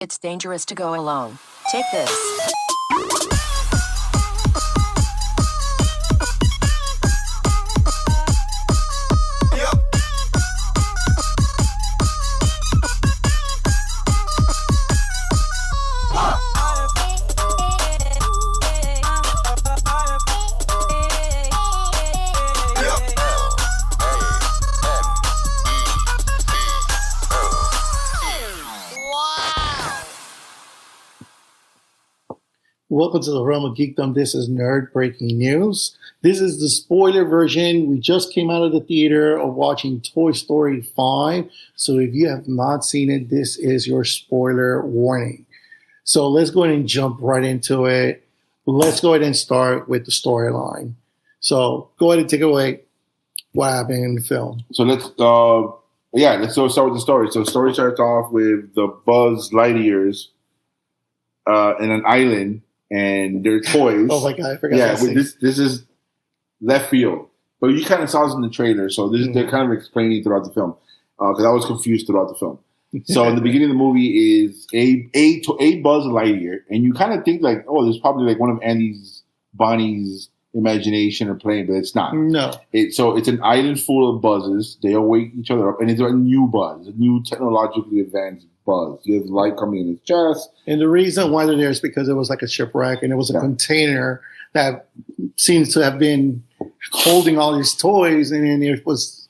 It's dangerous to go alone. Take this. Welcome to the realm of geekdom. This is nerd breaking news. This is the spoiler version. We just came out of the theater of watching Toy Story 5. So if you have not seen it, this is your spoiler warning. So let's go ahead and jump right into it. Let's go ahead and start with the storyline. So go ahead and take away what happened in the film. So let's start with the story. So the story starts off with the Buzz Lightyears in an island. And their toys. Oh my god, I forgot. Yeah, this is left field, but you kind of saw this in the trailer, so they're kind of explaining throughout the film because I was confused throughout the film. So in the beginning of the movie is a Buzz Lightyear, and you kind of think like, oh, there's probably like one of Bonnie's imagination or playing, but it's not. No. It's an island full of buzzes. They all wake each other up, and it's a new Buzz, a new technologically advanced Buzz. He has light coming in his chest. And the reason why they're there is because it was like a shipwreck, and it was a container that seems to have been holding all these toys, and then it was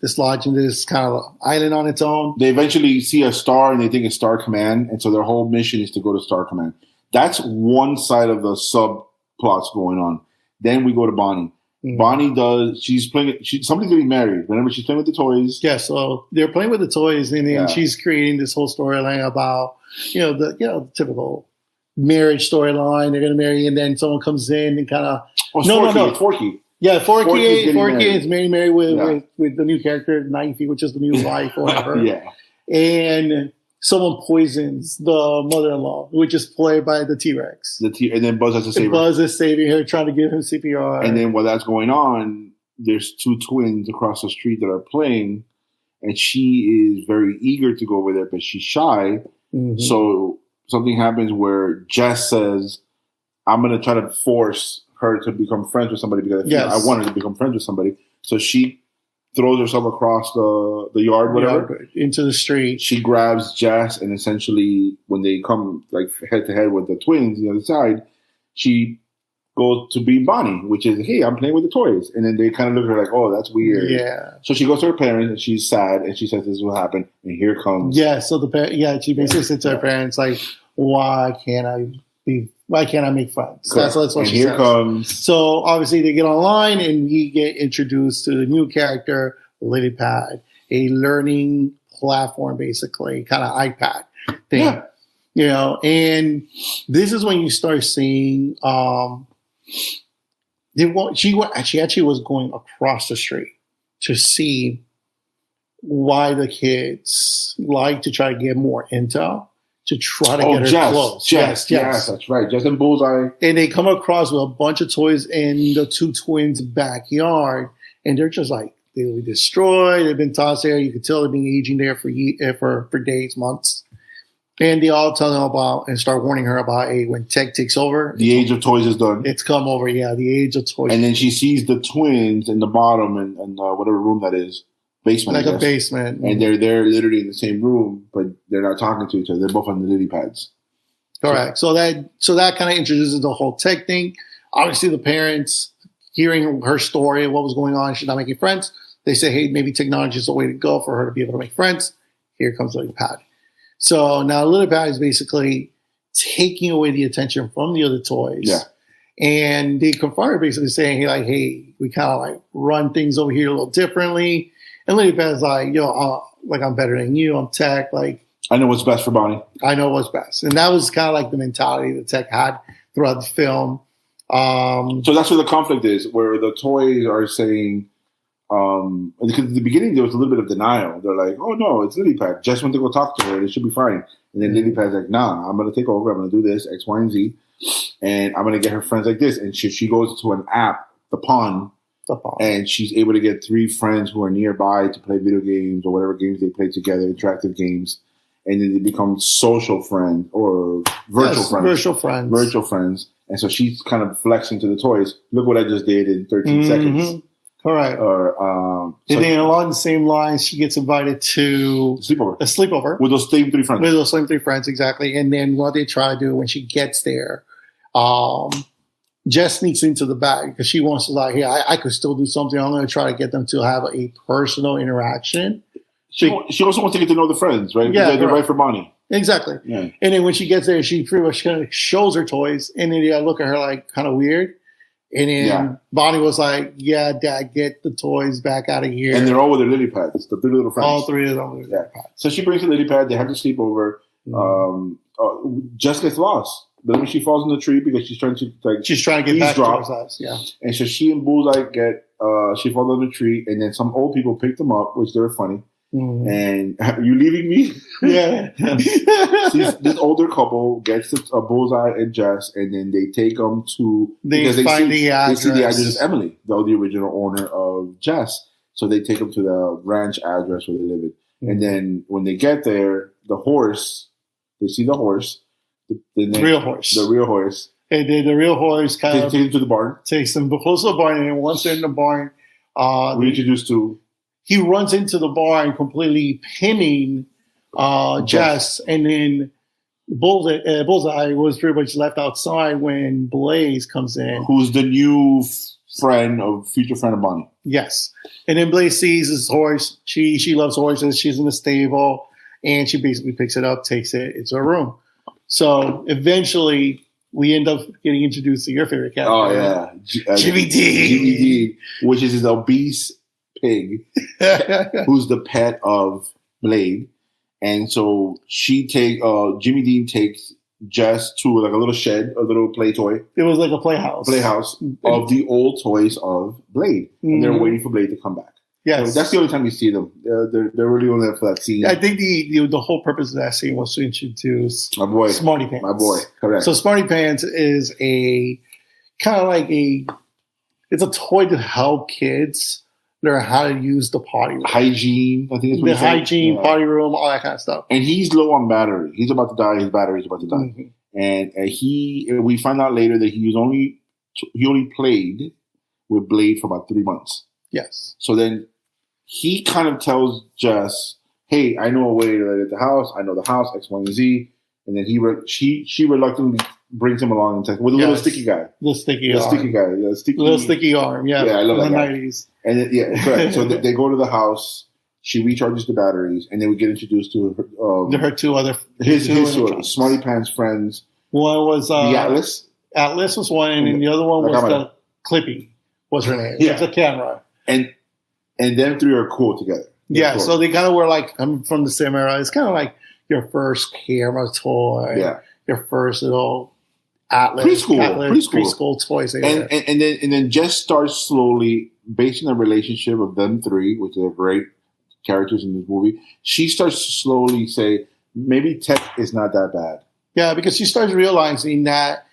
dislodged in this kind of island on its own. They eventually see a star, and they think it's Star Command, and so their whole mission is to go to Star Command. That's one side of the subplots going on. Then we go to Bonnie. Mm-hmm. Bonnie she's playing, somebody's getting married. Remember, she's playing with the toys. Yeah, so they're playing with the toys, and then she's creating this whole storyline about, the typical marriage storyline. They're going to marry, and then someone comes in and kind of... It's Forky. Yeah, Forky is married with the new character, Knifey, which is the new wife or whatever. Yeah. And someone poisons the mother-in-law, which is played by the T-Rex. And then Buzz has to save her. Buzz is saving her, trying to give him CPR. And then while that's going on, there's two twins across the street that are playing, and she is very eager to go over there, but she's shy. Mm-hmm. So something happens where Jess says, I'm going to try to force her to become friends with somebody because I want her to become friends with somebody. So she throws herself across the yard, whatever, into the street. She grabs Jess, and essentially, when they come like head to head with the twins on the other side, she goes to be Bonnie, which is, hey, I'm playing with the toys. And then they kind of look at her like, oh, that's weird. Yeah. So she goes to her parents, and she's sad, and she says, this is what happened, and here comes. Yeah, so she basically said to her parents, like, why can't I make friends? That's what she says. Here comes. So obviously they get online, and we get introduced to the new character, LilyPad, a learning platform, basically, kind of iPad thing. Yeah. And this is when you start seeing she actually was going across the street to see why the kids like to try to get more intel, to try to get her close. Yes, that's right. Jess and Bullseye. And they come across with a bunch of toys in the two twins' backyard, and they're just like, they were destroyed. They've been tossed there. You can tell they've been aging there for days, months. And they all tell them about and start warning her about, hey, when tech takes over, the age of toys is done. It's come over, the age of toys. And then she sees the twins in the bottom and whatever room that is. Basement, like a basement, and they're literally in the same room, but they're not talking to each other. They're both on the lily pads. Correct. So that kind of introduces the whole tech thing. Obviously, the parents hearing her story, what was going on, she's not making friends. They say, hey, maybe technology is the way to go for her to be able to make friends. Here comes LilyPad. So now LilyPad is basically taking away the attention from the other toys. Yeah. And they confront her, basically saying, hey, we kind of like run things over here a little differently. And LilyPad's like, I'm better than you. I'm tech. Like, I know what's best for Bonnie. I know what's best. And that was kind of like the mentality that tech had throughout the film. So that's where the conflict is, where the toys are saying, because at the beginning there was a little bit of denial. They're like, oh no, it's LilyPad. Just went to go talk to her. It should be fine. And then LilyPad's like, nah, I'm going to take over. I'm going to do this, X, Y, and Z. And I'm going to get her friends like this. And she goes to an app, the Pawn. And she's able to get 3 friends who are nearby to play video games or whatever games they play together, interactive games. and then they become social friends or virtual friends. Virtual friends. And so she's kind of flexing to the toys. Look what I just did in 13 seconds. Correct. Or, and then along the same lines, she gets invited to a sleepover. With those same 3 friends. With those same 3 friends, exactly. And then what they try to do when she gets there, Jess sneaks into the back because she wants to like, yeah, I could still do something. I'm going to try to get them to have a personal interaction. She also wants to get to know the friends, right? Yeah, they're right for Bonnie. Exactly. Yeah. And then when she gets there, she pretty much kind of shows her toys, and then look at her like kind of weird. And then Bonnie was like, "Yeah, Dad, get the toys back out of here." And they're all with their lily pads, the 3 little friends. All 3 of them with their pads. So she brings the lily pad. They have to sleep over. Jess gets lost. But then she falls in the tree because she's trying to get back to her house. Yeah. And so she and Bullseye she falls on the tree, and then some old people pick them up, which they're funny. And are you leaving me? Yeah. This older couple gets Bullseye and Jess, and then they take them to they see the address of Emily, the original owner of Jess. So they take them to the ranch address where they live in. And then when they get there, they see the horse. The real horse. And then the real horse kind of takes them to the barn. Takes them close to the barn, and then once they're in the barn, we're introduced to. He runs into the barn, completely pinning Jess, and then Bullseye was pretty much left outside when Blaze comes in, who's the new future friend of Bonnie. Yes, and then Blaze sees his horse. She loves horses. She's in the stable, and she basically picks it up, takes it into her room. So eventually, we end up getting introduced to your favorite character. Oh yeah, Jimmy D. Jimmy D, which is his obese pig, who's the pet of Blade. And so Jimmy Dean takes Jess to like a little shed, a little play toy. It was like a playhouse of the old toys of Blade, and they're waiting for Blade to come back. Yes, so that's the only time you see them. They're really only there for that scene. I think the whole purpose of that scene was to introduce Smarty Pants. My boy, correct. So Smarty Pants is a kind of like it's a toy to help kids learn how to use the potty room. Hygiene, I think it's what hygiene, potty room, all that kind of stuff. And he's low on battery. He's about to die. His battery's about to die. And we find out later that he only played with Blade for about 3 months. Yes. So then he kind of tells Jess, "Hey, I know a way to let at the house. I know the house, X, Y, and Z." And then she reluctantly brings him along with a little sticky guy. The sticky arm. Little sticky arm. Yeah, I love that guy. 90s. And then, correct. So they go to the house. She recharges the batteries, and then we get introduced to her 2 other his Smarty Pants friends. One was the Atlas. Atlas was one, and then the other one was the Clippy. Was her name? Yeah, the camera. And them 3 are cool together. Yeah, so they kind of were like coming from the same era. It's kind of like your first camera toy. Yeah, your first little Atlas preschool toys. And then Jess starts slowly, based on the relationship of them 3, which are great characters in this movie. She starts to slowly say, maybe tech is not that bad. Yeah, because she starts realizing that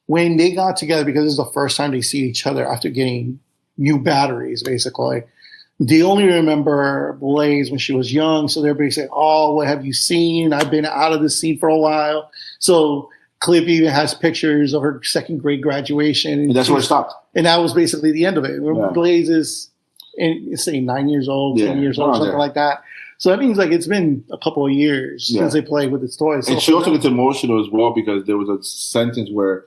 when they got together, because this is the first time they see each other after getting new batteries, basically. They only remember Blaze when she was young, so they're basically, "Oh, what have you seen? I've been out of the scene for a while." So Clip even has pictures of her 2nd grade graduation. And that's where it stopped. And that was basically the end of it. Blaze is, say, 9 years old, 10 years old, something like that. So that means like it's been a couple of years since they played with its toys. And she also gets emotional as well because there was a sentence where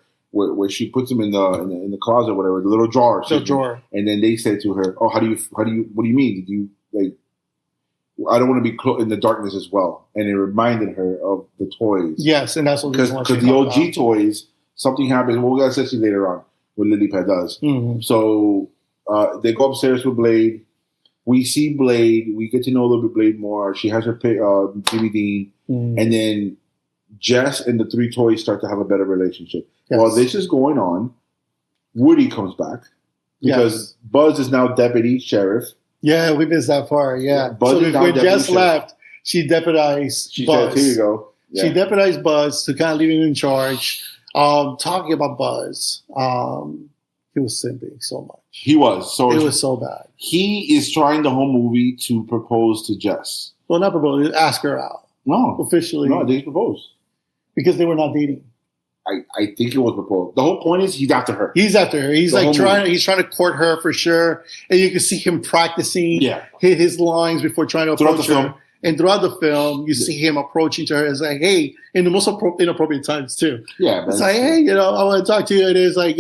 she puts them in the closet, whatever, the little drawer. Drawer. And then they said to her, "Oh, what do you mean? Did you like? I don't want to be in the darkness as well." And it reminded her of the toys. Yes, and that's what because the OG toys, something happens. Well, we'll see later on what Lily Pad does. Mm-hmm. So they go upstairs with Blade. We see Blade. We get to know a little bit Blade more. She has her Jimmy Dean, and then Jess and the 3 toys start to have a better relationship. Yes. While this is going on, Woody comes back because Buzz is now deputy sheriff. Yeah, we missed that part. Yeah, Buzz so when Jess left, she deputized Buzz. Said, "Here you go." Yeah. She deputized Buzz to kind of leave him in charge. Talking about Buzz, he was simping so much. He was. So it was so bad. He is trying the whole movie to propose to Jess. Well, not propose, ask her out. No. Officially. No, they proposed. Because they were not dating. I think it was proposed. The whole point is he's after her. He's after her. He's trying to court her for sure. And you can see him practicing his lines before trying to approach her. And throughout the film, you see him approaching to her. It's like, hey, in the most inappropriate times too. Yeah. It's like, hey, I want to talk to you. And it's like,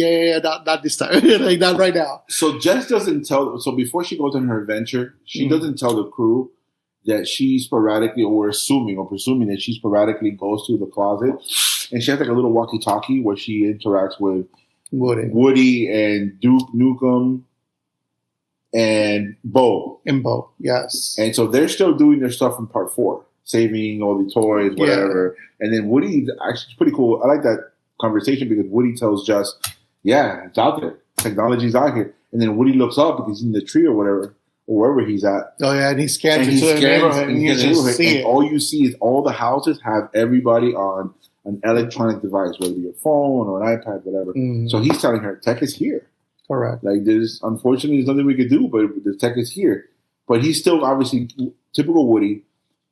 not this time. Like, not right now. So Jess doesn't tell. So before she goes on her adventure, she doesn't tell the crew that she sporadically, or presuming that she sporadically goes to the closet. And she has like a little walkie-talkie where she interacts with Woody and Duke Nukem and Bo. Yes. And so they're still doing their stuff in part 4, saving all the toys, whatever. Yeah. And then Woody, actually, it's pretty cool. I like that conversation because Woody tells Jess, yeah, it's out there. Technology's out here. And then Woody looks up because he's in the tree or whatever, or wherever he's at. Oh, yeah, and he scans into the neighborhood. And you just see it. All you see is all the houses have everybody on an electronic device, whether it be a phone or an iPad, whatever. Mm-hmm. So he's telling her, tech is here. Correct. Like, unfortunately, there's nothing we could do, but the tech is here. But he's still, obviously, typical Woody,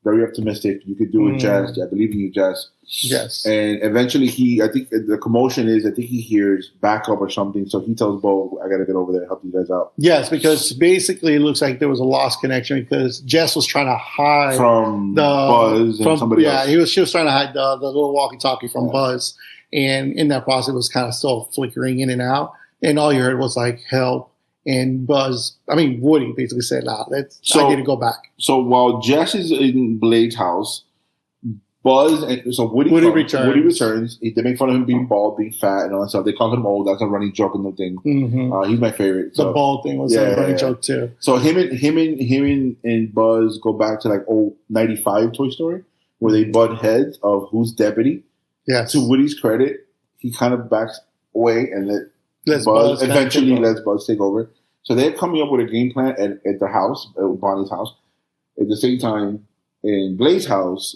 very optimistic. You could do it, Jess. I believe in you, Jess. Yes. And eventually I think the commotion is, he hears backup or something. So he tells Bo, I got to get over there and help you guys out. Yes, because basically it looks like there was a lost connection because Jess was trying to hide from Buzz and somebody else. Yeah, she was trying to hide the little walkie-talkie from Buzz. And in that process, it was kind of still flickering in and out. And all you heard was like, help. And Woody basically said, I need to go back. So while Jess is in Blade's house, Woody returns. They make fun of him being bald, being fat, and all that stuff. They call him old. That's a running joke in the thing. Mm-hmm. He's my favorite. The bald thing was a running joke too. So him and Buzz go back to like old 95 Toy Story, where they butt heads of who's deputy. Yes. To Woody's credit, he kind of backs away and lets Buzz take over. So they're coming up with a game plan at their house, at Bonnie's house. At the same time, in Blade's house,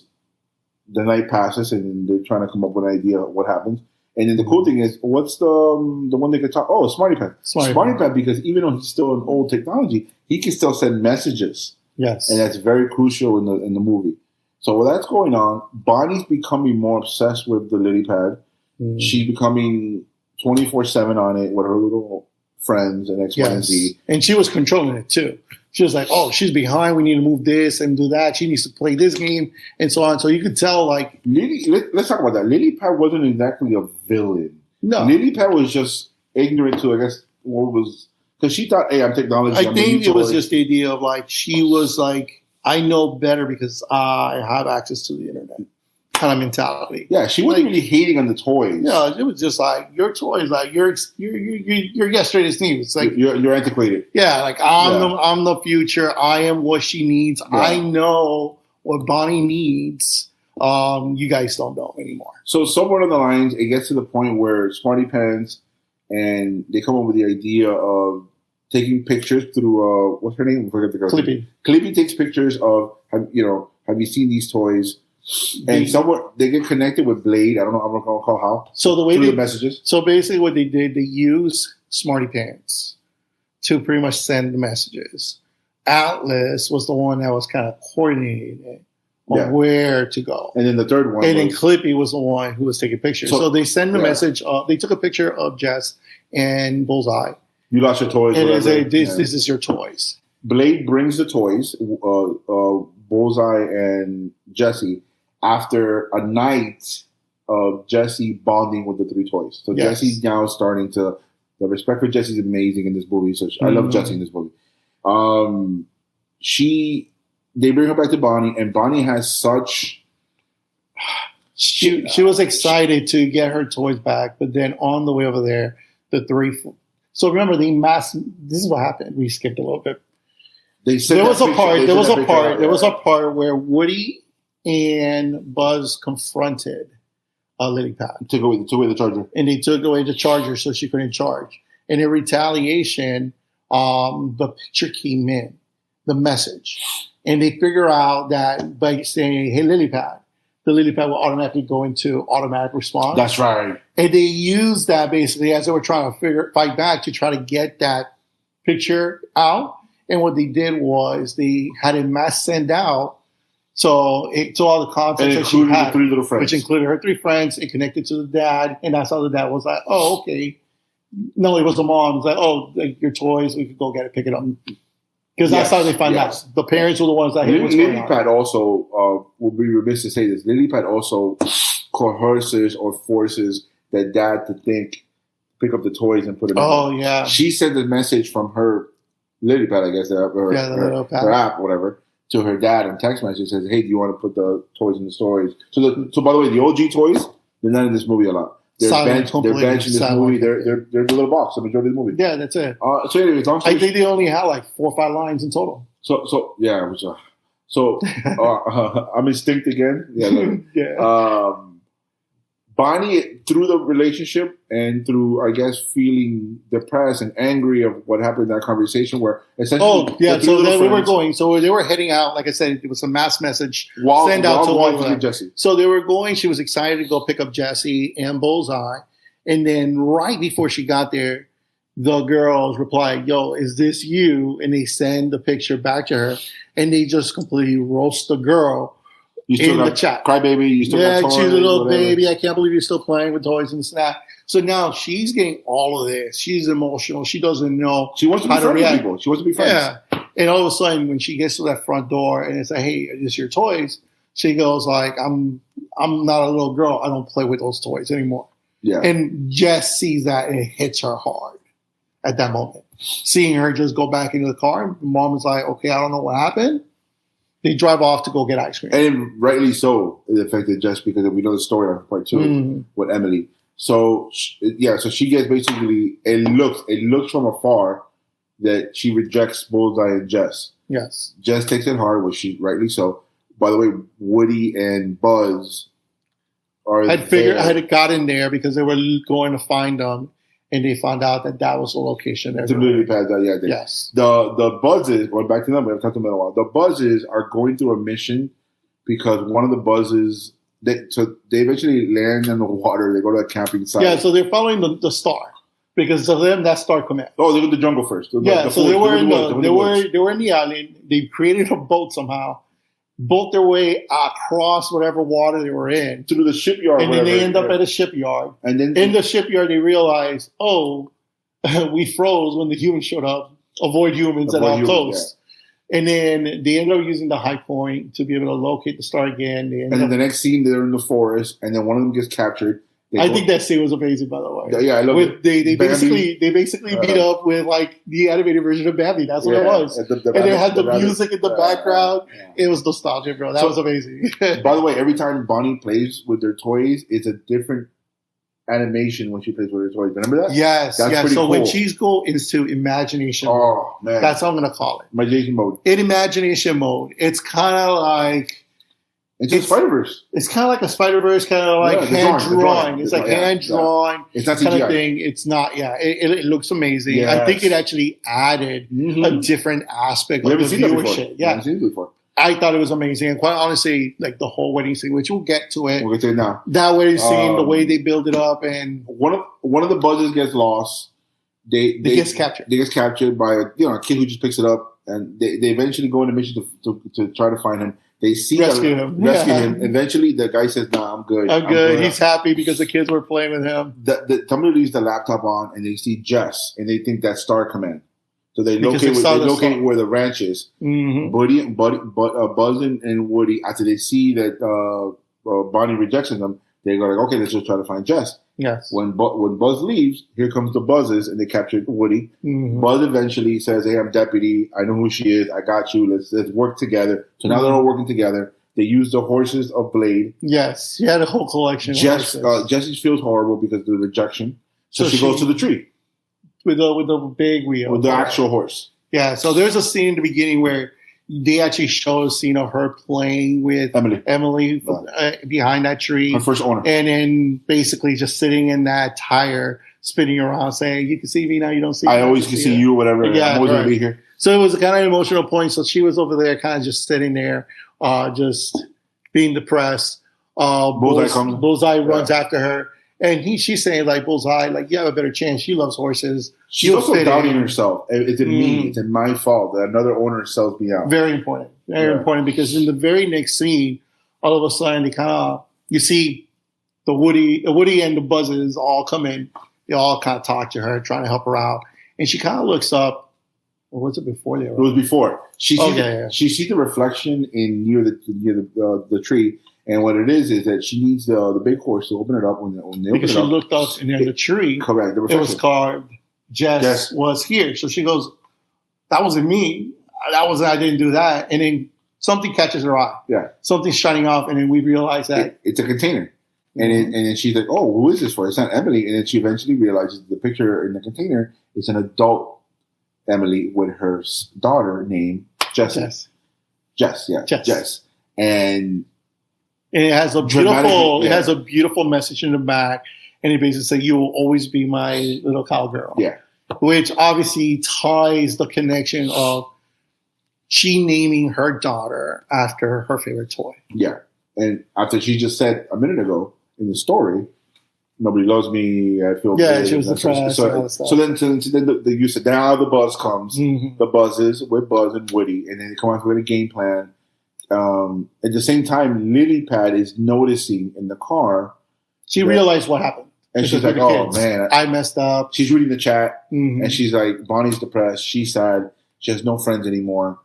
the night passes and they're trying to come up with an idea of what happens. And then the cool thing is, what's the one they could talk? Oh, Smarty Pad. Smarty Pad, because even though he's still in old technology, he can still send messages. Yes. And that's very crucial in the movie. So while that's going on, Bonnie's becoming more obsessed with the lily pad. Mm. She's becoming 24/7 on it with her little friends and X, Y, and Z. And she was controlling it too. She was like, oh, she's behind. We need to move this and do that. She needs to play this game and so on. So you could tell, like... Let's talk about that. Lily Pad wasn't exactly a villain. No. Lily Pad was just ignorant to, I guess, what was... Because she thought, hey, I'm technology. I think it was just the idea of, like, she was like, I know better because I have access to the internet. Kind of mentality. Yeah, she wasn't really hating on the toys. No, it was just like your toys, like you're yesterday's news. Like you're antiquated. Yeah, like I'm the future. I am what she needs. Yeah. I know what Bonnie needs. You guys don't know anymore. So somewhere on the lines, it gets to the point where Smarty Pants and they come up with the idea of taking pictures through what's her name? I forget the girl's name. Clippy takes pictures of have you seen these toys? And somewhere they get connected with Blade. I don't recall how. So the way the messages. So basically, what they did, they used Smarty Pants to pretty much send the messages. Atlas was the one that was kind of coordinating on where to go. And then the third one. And then Clippy was the one who was taking pictures. So they send the message. They took a picture of Jess and Bullseye. You lost your toys. And they say, this is your toys. Blade brings the toys, Bullseye and Jesse, after a night of Jesse bonding with the three toys. So Jesse's now starting to... The respect for Jesse is amazing in this movie. So I love Jesse in this movie. They bring her back to Bonnie, and Bonnie has such... She was excited to get her toys back, but then on the way over there, the three... So remember, this is what happened. We skipped a little bit. There was a part where Woody and Buzz confronted Lily Pad. Took away the charger. And they took away the charger so she couldn't charge. And in retaliation, the picture came in, the message. And they figure out that by saying, hey, Lily Pad, the Lily Pad will automatically go into automatic response. That's right. And they used that basically as they were trying to fight back to try to get that picture out. And what they did was they had a mass send out So all the And contacts that she including the had, 3 little friends. which included her 3 friends, it connected to the dad, and that's how the dad was like, "Oh, okay." No, it was the mom. It was like, "Oh, like, your toys, we could go get it, pick it up." Because that's how they find out. The parents were the ones that hit what's going on. Lilypad also will be remiss to say this. Lilypad also coerces or forces the dad to pick up the toys and put them. Oh, in. yeah. She sent a message from her Lilypad, I guess, her app, whatever, to her dad in text message says, "Hey, do you want to put the toys in the stories?" So by the way, the OG toys, they're not in this movie a lot. They're benched in this movie. They're the little box, the majority of the movie. Yeah, that's it. So anyways, I think they only had like 4 or 5 lines in total. So yeah, it was, I'm instinct again. Yeah. Bonnie, through the relationship and through, I guess, feeling depressed and angry of what happened in that conversation, where essentially, so then we were going. So they were heading out. Like I said, it was a mass message sent out to all of them. Jesse. So they were going. She was excited to go pick up Jesse and Bullseye, and then right before she got there, the girls replied, "Yo, is this you?" And they send the picture back to her, and they just completely roast the girl. You still in got the chat. Crybaby. You still got toys, she's a little whatever. baby. I can't believe you're still playing with toys and snap. So now she's getting all of this. She's emotional. She doesn't know. She wants to be how to friends with react. people. She wants to be friends. Yeah. And all of a sudden, when she gets to that front door and it's like, "Hey, is this your toys?" She goes like, I'm not a little girl. I don't play with those toys anymore." Yeah. And Jess sees that and it hits her hard at that moment. Seeing her just go back into the car, and mom is like, "Okay, I don't know what happened." They drive off to go get ice cream. And rightly so, it affected Jess because we know the story on part 2 with Emily. So so she gets basically it looks from afar that she rejects Bullseye and Jess. Yes. Jess takes it hard, which she rightly so. By the way, Woody and Buzz are. I had gotten there because they were going to find them, and they found out that was the location. The movie pads, Yes. The Buzzes, going back to them, we haven't talked about it in a while. The Buzzes are going through a mission because one of the Buzzes, they eventually land in the water. They go to a camping site. Yeah, so they're following the star because to them that's Star Command. Oh, they go to the jungle first. So they were in the island. They created a boat somehow, boat their way across whatever water they were in through the shipyard, and then they end up at a shipyard. And then in the shipyard, they realize, "Oh, we froze when the humans showed up. Avoid humans at all costs." Yeah. And then they end up using the high point to be able to locate the star again. And then the next scene, they're in the forest, and then one of them gets captured. I think that scene was amazing, by the way. Yeah, I love it. They basically beat up with like the animated version of Bambi. That's what it was. And they had the music in the background. Yeah. It was nostalgic, bro. That was amazing. By the way, every time Bonnie plays with their toys, it's a different animation when she plays with her toys. Remember that? Yes. That's pretty so cool. when she's go into imagination mode, man, that's how I'm gonna call it. Imagination mode. In imagination mode, it's kind of like. It's a Spider-Verse. It's kind of like a Spider-Verse, kind of like hand drawing. It's like hand drawing. It's not kind CGI. of thing. It's not. Yeah, it looks amazing. Yes. I think it actually added a different aspect of the viewership. Yeah, I've seen it before. I thought it was amazing, and quite honestly, like the whole wedding scene, which we'll get to it. We'll get to it now. That wedding scene, the way they build it up, and one of the Buzzes gets lost. They gets captured. They get captured by a kid who just picks it up, and they eventually go on a mission to try to find him. They rescue him. Eventually, the guy says, "No, I'm good. I'm good." He's happy because the kids were playing with him. Somebody leaves the laptop on, and they see Jess, and they think that's Star Command. So they locate where the ranch is. Mm-hmm. Buzz and Woody, after they see that Bonnie rejects them, they go like, "Okay, let's just try to find Jess." Yes. When Buzz leaves, here comes the Buzzes, and they captured Woody. Mm-hmm. Buzz eventually says, "Hey, I'm deputy. I know who she is. I got you. Let's work together." So now they're all working together. They use the horses of Blade. Yes, she had a whole collection. Jessie feels horrible because of the rejection, so she goes to the tree with the big wheel, with the actual horse. Yeah. So there's a scene in the beginning where they actually show a scene of her playing with Emily behind that tree. Her first owner. And then basically just sitting in that tire, spinning around saying, "You can see me now, you don't see me." I always can see you, whatever. Yeah, I'm always going to be here. So it was a kind of emotional point. So she was over there kind of just sitting there, just being depressed. Bullseye runs after her. And she's saying like Bullseye, like you have a better chance. She loves horses. She's also doubting herself. It's in me. It's in my fault that another owner sells me out. Very important. Very important, because in the very next scene, all of a sudden you see the Woody and the Buzzes all come in. They all kind of talk to her, trying to help her out. And she kind of looks up. Or was it before they were? It was before. She sees the reflection near the tree. And what it is that she needs the big horse to open it up when they open it up. Because she looked up and in the tree, correct, it was carved, Jess was here. So she goes, that wasn't me. I didn't do that. And then something catches her eye. Yeah. Something's shining off. And then we realize that. It's a container. And then she's like, oh, who is this for? It's not Emily. And then she eventually realizes the picture in the container is an adult Emily with her daughter named Jessie. Jess. And it has a beautiful message in the back. And it basically says, you will always be my little cowgirl. Yeah. Which obviously ties the connection of she naming her daughter after her favorite toy. Yeah. And after she just said a minute ago in the story, nobody loves me, I feel bad. She was depressed. So then you said, now the buzz comes. Mm-hmm. The buzzes with Buzz and Woody. And then they come out with a game plan. At the same time, Lily Pad is noticing in the car. She realized what happened. And she's like, oh, man. I messed up. She's reading the chat. Mm-hmm. And she's like, Bonnie's depressed. She's sad. She has no friends anymore.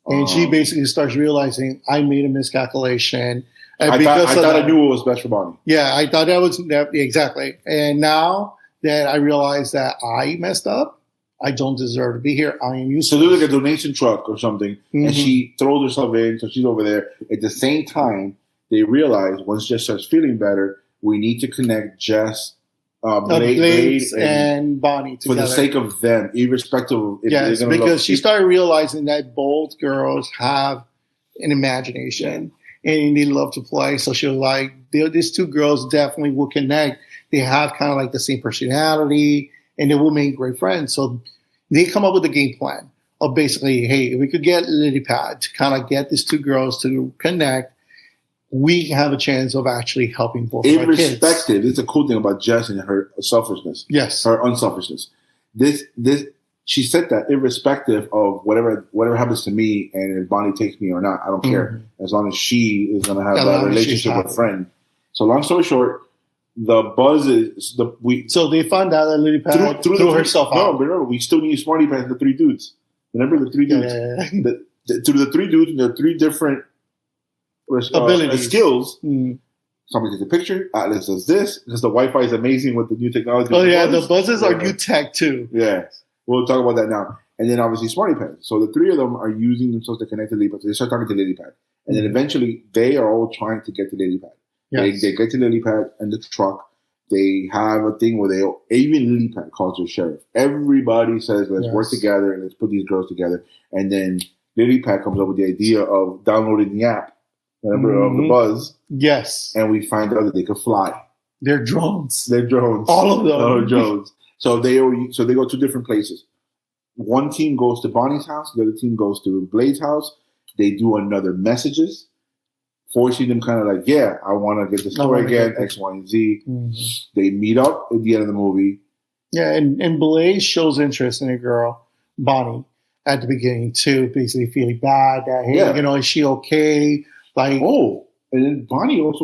And she basically starts realizing, I made a miscalculation. I thought I knew what was best for Bonnie. Yeah, I thought that was exactly. And now that I realize that I messed up, I don't deserve to be here. I am useless. So there's like a donation truck or something, and she throws herself in, so she's over there. At the same time, they realize once Jess starts feeling better, we need to connect Jess, Blade and Bonnie together. For the sake of them, irrespective of if they're going to because she started realizing that both girls have an imagination and they love to play. So she was like, these two girls definitely will connect. They have kind of like the same personality, and they will make great friends. So they come up with a game plan of basically, hey, if we could get Lilypad to kind of get these two girls to connect, we have a chance of actually helping both of our kids. Irrespective, it's a cool thing about Jess and her selfishness. Yes. Her unselfishness. She said that irrespective of whatever happens to me, and if Bonnie takes me or not, I don't care. As long as she is going to have that relationship with a friend. So long story short, the buzz is So they found out that Lilypad threw herself out. No, but remember, we still need Smarty Pants, the three dudes. Remember the three dudes? Yeah. To the three dudes, and the three different abilities, skills. Somebody takes a picture. Atlas does this because the Wi-Fi is amazing with the new technology. Oh yeah, the buzzes are new tech too. Yeah, we'll talk about that now. And then obviously Smarty Pants. So the three of them are using themselves to connect to Lilypad. So they start talking to Lilypad, and then eventually they are all trying to get to Lilypad. Yes. They get to Lilypad and the truck. They have a thing where even Lilypad calls her sheriff. Everybody says, let's work together and let's put these girls together. And then Lilypad comes up with the idea of downloading the app. Remember of the Buzz? Yes. And we find out that they could fly. They're drones. All of them. All drones. So they go to different places. One team goes to Bonnie's house. The other team goes to Blade's house. They do another messages, forcing them kind of like, yeah, I want to get the story again, X, Y, and Z. They meet up at the end of the movie. Yeah, and Blade shows interest in a girl, Bonnie, at the beginning too, basically feeling bad that, hey, is she okay? Like, and then Bonnie also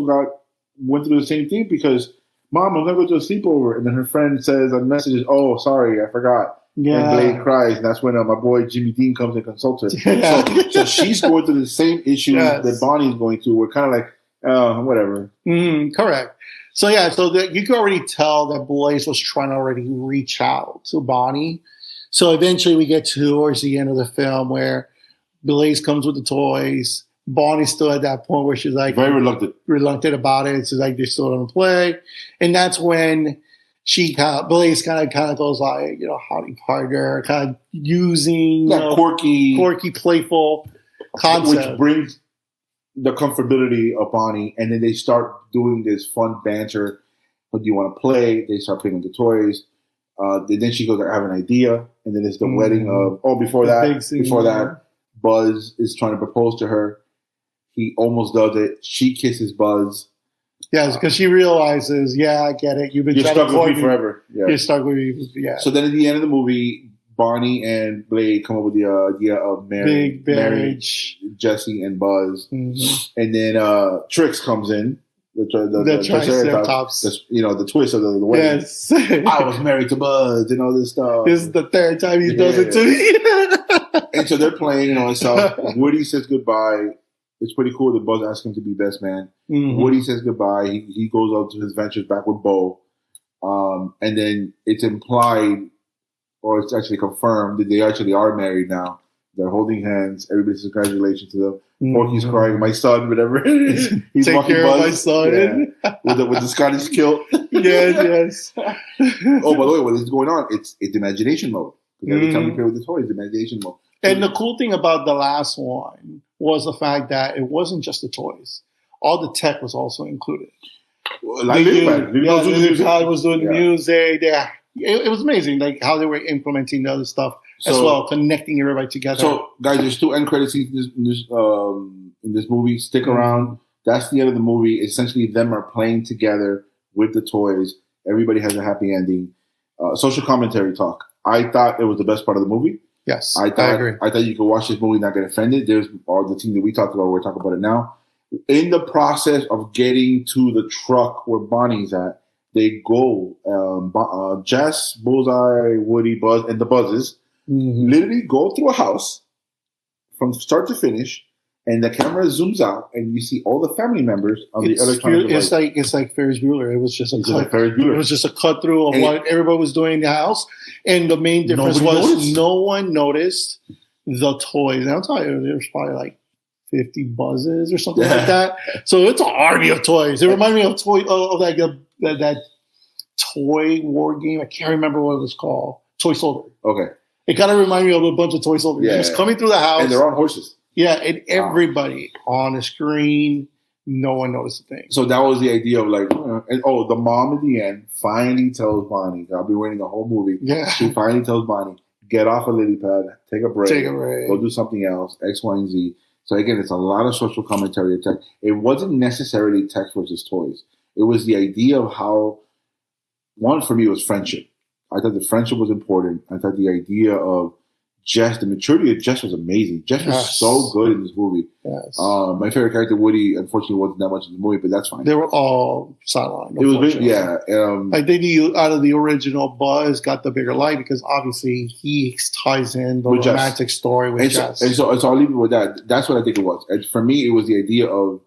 went through the same thing because, Mom, I'm going to go to a sleepover. And then her friend says on messages, oh, sorry, I forgot. Yeah. And Blade cries. And that's when my boy Jimmy Dean comes and consults her. So she's going through the same issue that Bonnie's going through. We're kind of like, whatever. Correct. So, you can already tell that Blaze was trying to already reach out to Bonnie. So eventually we get towards the end of the film where Blaze comes with the toys. Bonnie's still at that point where she's like very reluctant about it. So like they still don't play, and that's when Blaze kind of goes like, howdy partner, kind of using quirky, playful concept, which brings the comfortability of Bonnie, and then they start doing this fun banter. What do you want to play? They start playing with the toys. Then she goes, I have an idea, and then it's the wedding of. Before that, Buzz is trying to propose to her. He almost does it. She kisses Buzz. Yes, because she realizes, I get it. You've been You're trying stuck to with me me forever. Yeah. You're stuck with me. Yeah. So then at the end of the movie, Bonnie and Blade come up with the idea of marrying Jesse and Buzz. Mm-hmm. And then Trix comes in. The Triceratops. The twist of the way. Yes. I was married to Buzz and all this stuff. This is the third time he does it to me. And so they're playing, and so Woody says goodbye. It's pretty cool that Buzz asks him to be best man. Mm-hmm. Woody says goodbye. He goes out to his ventures back with Bo. And then it's implied, or it's actually confirmed, that they actually are married now. They're holding hands. Everybody says congratulations to them. Porky's crying, my son, whatever. He's take care Buzz. Of my son. With the Scottish kilt. Yes. Oh, by the way, what is going on? It's imagination mode. Because every time we play with the toy, it's imagination mode. And the cool thing about the last one was the fact that it wasn't just the toys. All the tech was also included. Like how it was doing the music. Yeah. It was amazing, like how they were implementing the other stuff as well, connecting everybody together. So, guys, there's 2 end credit scenes in this movie. Stick around. That's the end of the movie. Essentially, them are playing together with the toys. Everybody has a happy ending. Social commentary talk. I thought it was the best part of the movie. Yes, I agree. I thought you could watch this movie and not get offended. There's all the thing that we talked about. We're talking about it now. In the process of getting to the truck where Bonnie's at, they go, Jess, Bullseye, Woody, Buzz, and the Buzzes literally go through a house from start to finish, and the camera zooms out, and you see all the family members on the electronic device. It's like Ferris Bueller. It was just a cut. It was just a cut through of what everybody was doing in the house, and the main difference was no one noticed the toys. And I'll tell you, there was probably like 50 Buzzes or something like that. So it's an army of toys. It reminded me of that toy war game. I can't remember what it was called. Toy Soldier. Okay. It kind of reminded me of a bunch of Toy Soldiers. Just coming through the house. And they're on horses. Yeah, and everybody on the screen, no one noticed a thing. So that was the idea of like, the mom at the end finally tells Bonnie, I've been waiting the whole movie. Yeah. She finally tells Bonnie, get off a lily pad, take a break, go do something else, X, Y, and Z. So again, it's a lot of social commentary and tech. It wasn't necessarily tech versus toys. It was the idea of how, one for me was friendship. I thought the friendship was important. I thought the idea of Jess, the maturity of Jess was amazing. Jess was so good in this movie. Yes. My favorite character, Woody, unfortunately wasn't that much in the movie, but that's fine. They were all sidelined. It was big, I think out of the original, Buzz got the bigger light because obviously he ties in the romantic story with Jess. So I'll leave it with that. That's what I think it was. And for me, it was the idea of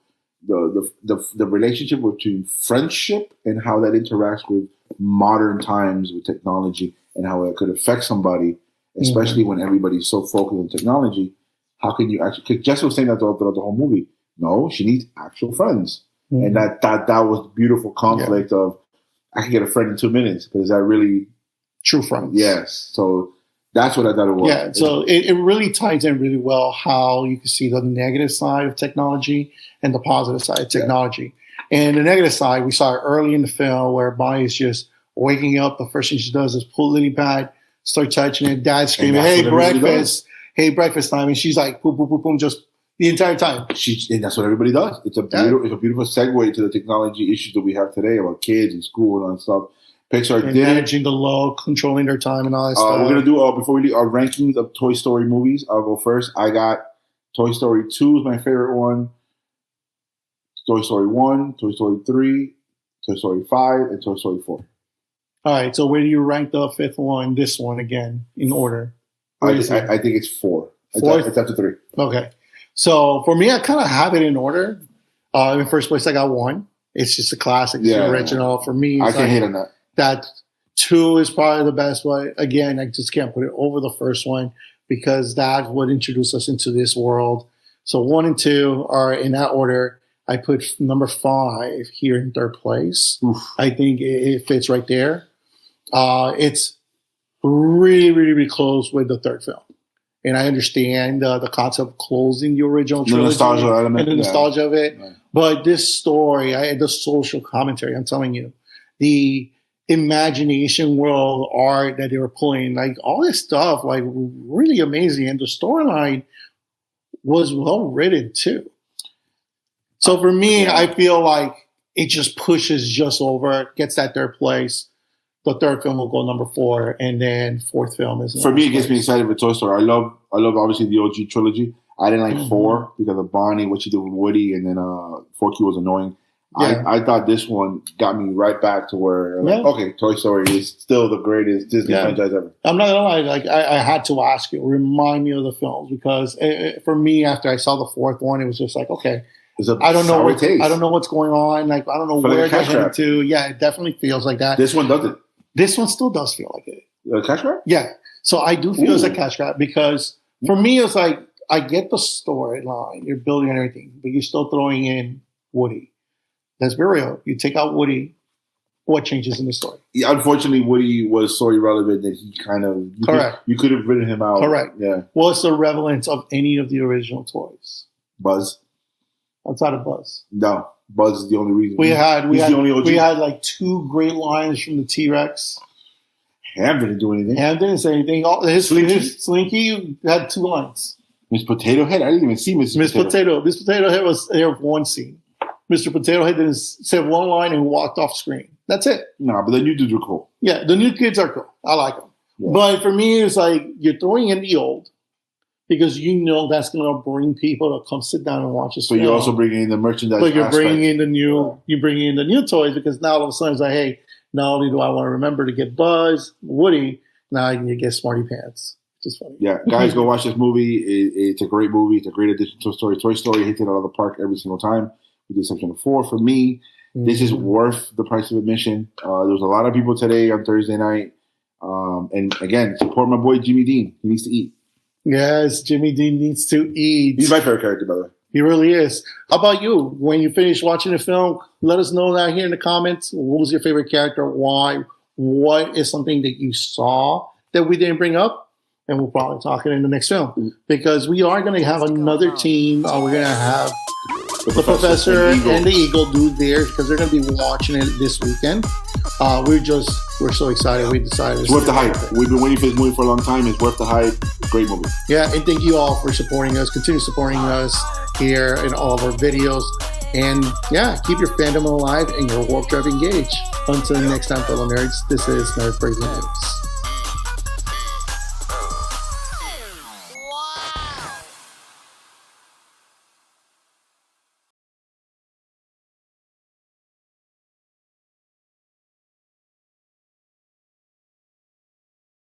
the relationship between friendship and how that interacts with modern times with technology and how it could affect somebody. Especially when everybody's so focused on technology, how can you actually? Because Jess was saying that throughout the whole movie. No, she needs actual friends, and that was the beautiful conflict of I can get a friend in 2 minutes, but is that really true friends? Yes. So that's what I thought it was. Yeah. So it really ties in really well how you can see the negative side of technology and the positive side of technology. And the negative side, we saw it early in the film where Bonnie is just waking up. The first thing she does is pull lily pad. Start touching it. Dad screaming, "Hey, breakfast! Hey, breakfast time!" And she's like, "Boom, boom, boom, boom!" Just the entire time. And that's what everybody does. It's a beautiful segue to the technology issues that we have today about kids and school and all that stuff. Pixar and managing the load, controlling their time, and all that stuff. We're gonna do before we do our rankings of Toy Story movies. I'll go first. I got Toy Story 2 is my favorite one. Toy Story 1, Toy Story 3, Toy Story 5, and Toy Story 4. All right, so where do you rank the fifth one, this one again, in order? I think it's 4. It's up to 3. Okay. So for me, I kind of have it in order. In first place, I got 1. It's just a classic. It's the original. For me, I can't hate on that. That 2 is probably the best one. Again, I just can't put it over the first one because that's what introduced us into this world. So 1 and 2 are in that order. I put number 5 here in third place. Oof. I think it fits right there. It's really, really, really close with the third film. And I understand the concept of closing the original trilogy. The nostalgia element. And the nostalgia of it. Right. But this story, the social commentary, I'm telling you, the imagination world art that they were pulling, like all this stuff, like really amazing. And the storyline was well written too. So for me, I feel like it just pushes just over, gets that third place. The third film will go number 4, and then fourth film is for me. It gets me excited for Toy Story. I love obviously the OG trilogy. I didn't like 4 because of Bonnie, what she did with Woody, and then 4Q was annoying. Yeah. I thought this one got me right back to where, okay, Toy Story is still the greatest Disney franchise ever. I'm not gonna lie, like I had to ask you, remind me of the films, because for me, after I saw the fourth one, it was just like, okay, I don't know what's going on. Like I don't know where they're heading to. Yeah, it definitely feels like that. This one doesn't. This one still does feel like it. Cash grab? Yeah. So I do feel it's a cash grab because for me, it's like I get the storyline, you're building and everything, but you're still throwing in Woody. Let's be real. You take out Woody, what changes in the story? Yeah, unfortunately, Woody was so irrelevant that he kind of you could have written him out. Correct. Yeah. What's the relevance of any of the original toys? Buzz. Outside of Buzz. No, Buzz is the only reason. We had like 2 great lines from the T-Rex. Ham didn't do anything. Ham didn't say anything. His Slinky had 2 lines. Miss Potato Head? I didn't even see Miss Potato. Miss Potato Head was there for one scene. Mr. Potato Head didn't say one line and walked off screen. That's it. No, but the new dudes are cool. Yeah, the new kids are cool. I like them. Yeah. But for me, it's like you're throwing in the old because you know that's going to bring people to come sit down and watch this. So you're also bringing in the merchandise. But you're bringing in the new toys because now all of a sudden it's like, hey, not only do I want to remember to get Buzz, Woody, now I can get Smarty Pants. Just funny. Yeah, guys, go watch this movie. It's a great movie. It's a great addition to a story. Toy Story hits it out of the park every single time. With the exception of 4. For me, this is worth the price of admission. There was a lot of people today on Thursday night. And again, support my boy Jimmy Dean. He needs to eat. Yes, Jimmy Dean needs to eat. He's my favorite character, by the way. He really is. How about you? When you finish watching the film, let us know down here in the comments. What was your favorite character? Why? What is something that you saw that we didn't bring up? And we'll probably talk it in the next film. Because we are going to have another team. We're going to have the Professor and the Eagle do theirs because they're going to be watching it this weekend. We're so excited. We decided it's worth the hype. We've been waiting for this movie for a long time. It's worth the hype. Great movie. Yeah, and thank you all for supporting us. Continue supporting us here in all of our videos. And yeah, keep your fandom alive and your warp drive engaged. Until next time, fellow nerds, this is Nerd Breaking News.